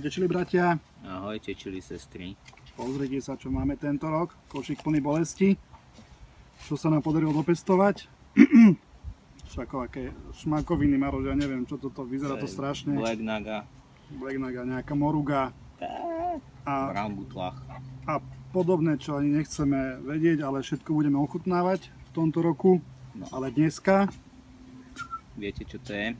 Ahojte čili bratia. Ahojte čili sestry. Pozrite sa, čo máme tento rok. Košík plný bolesti. Čo sa nám podarilo dopestovať. Aké šmakoviny, Maroš, ja neviem, čo toto vyzerá to strašne. Black Naga. Black Naga, nejaká moruga. Brambutlach. A podobné, čo ani nechceme vedieť, ale všetko budeme ochutnávať v tomto roku. No. Ale dneska... Viete, čo to je?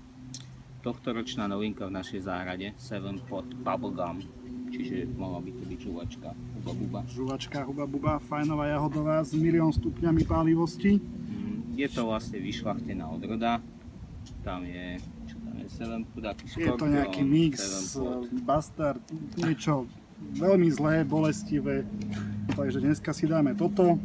Tohtoročná novinka v našej záhrade, 7-pot bubblegum, čiže mohla by to byť žuvačka, huba buba. Žuvačka, huba buba, fajnová jahodová s 1 000 000 stupňami pálivosti. Je to vlastne vyšľachtená odroda, tam je, čo tam je, 7-pot, aký Skorpion. Je to nejaký mix, bastard, niečo veľmi zlé, bolestivé, takže dneska si dáme toto.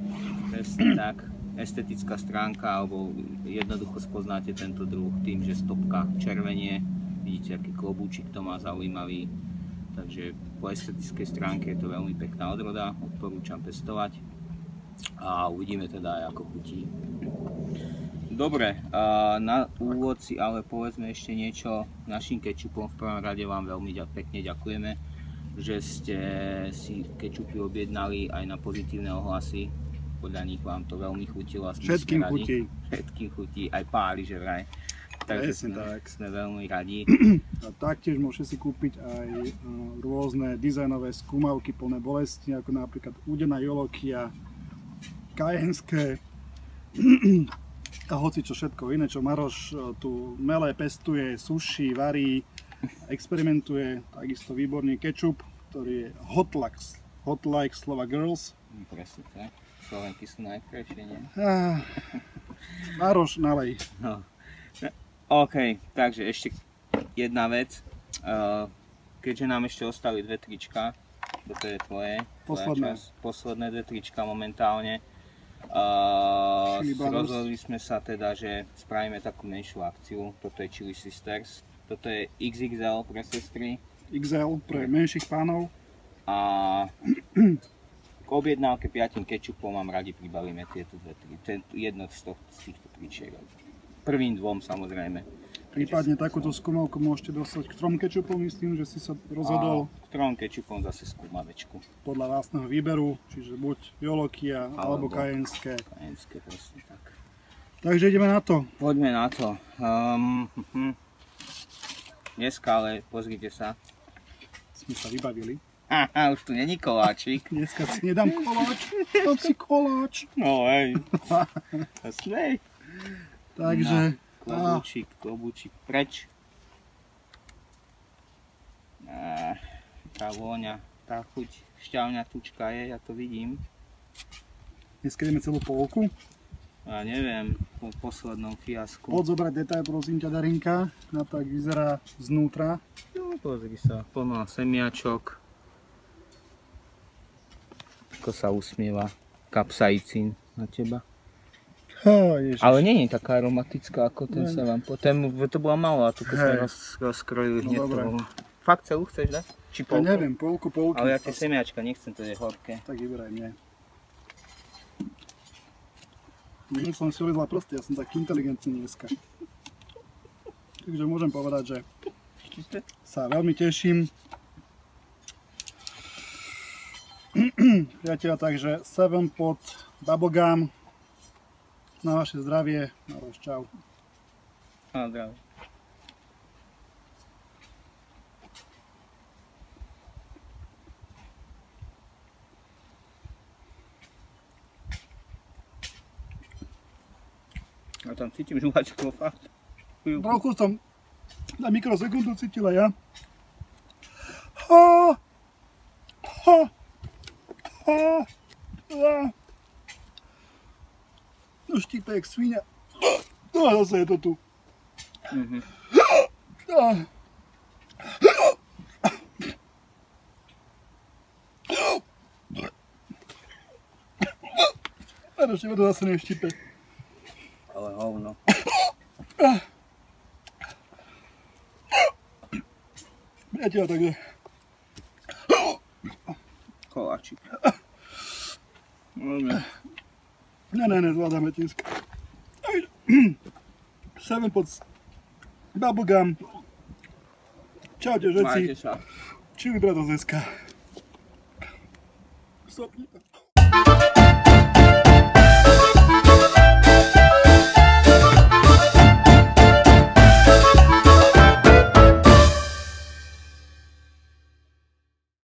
Presne tak. Estetická stránka, alebo jednoducho spoznáte tento druh tým, že stopka červenie, vidíte, aký klobúčik to má zaujímavý, takže po estetickej stránke je to veľmi pekná odroda, odporúčam pestovať a uvidíme teda aj ako chutí. Dobre, na úvod si ale povedzme ešte niečo našim kečupom. V prvom rade vám veľmi pekne ďakujeme, že ste si kečupy objednali aj na pozitívne ohlasy. Podľa nich vám to veľmi chutilo a všetkým chutí. Všetkým chutí, aj páli, že vraj. Takže sme veľmi radi. A taktiež môžete si kúpiť aj rôzne dizajnové skúmavky plné bolesti, ako napríklad údená jolokia, kajenské a hoci čo všetko iné, čo Maroš tu mele pestuje, suší, varí, experimentuje. Takisto výborný kečup, ktorý je hot like Slova Girls. Presne tak. Slovenky sú najkrajšie, nie? Maroš, nalej. No. OK, takže ešte jedna vec. Keďže nám ešte ostali 2 trička, toto je tvoje. Posledné 2 trička momentálne. Rozhodli sme sa teda, že spravíme takú menšiu akciu. Toto je Chili Sisters. Toto je XXL pre sestry. XL pre menších pánov. A k objednávke 5 kečupom vám radi pribavíme tieto 2, jedno z týchto tričiek. Prvým 2 samozrejme. Prípadne takúto skúmavku môžete dostať k 3 kečupom, myslím, že si sa rozhodol. K 3 kečupom zase skúmavečku. Podľa vlastného výberu, čiže buď jolokia alebo kajenské. Kajenské, presne tak. Takže ideme na to. Poďme na to. Dneska ale, pozrite sa. Sme sa vybavili. Aha, už tu není koláčik. Dneska si nedám koláč, dám si koláč. No hej. Jasnej. Takže... No, klobúčik preč. Tá vôňa, tá chuť, šťavňa tučka je, ja to vidím. Dneska ideme celú polku. Ja neviem, po poslednom fiasku. Poď zobrať detail, prosím ťa, Darinka. Na tak vyzerá znútra. No, pozri sa, plná semiačok. Ako sa usmieva kapsaicín na teba. Ale nie je taká aromatická ako ten Sevenpot. To bola malá, tu keď sme rozkrojili hneď toho. Fakt celú chceš dať? Či polku? Ja neviem, polku. Ale ja tie semiačka nechcem, to je horké. Tak vyberaj, nie. Už som si ulizla prsty, ja som tak inteligentný dneska. Takže môžem povedať, že sa veľmi teším. Priateľa, takže 7-pot bubblegum na vaše zdravie. Maroš, čau. No, zdravie. Ja tam cítim žuvačku, fakt. Trochu som na mikrosekundu cítila ja. No štípe jak svinia. No zase je to tu. Ale ešte to zase neštípe. Ale hovno. Priateľa, takže... Koláčik. Ne, zvládame tisk. 7-pot bubblegum. Čaute, všetci. Chili Brothers SK. Stopni.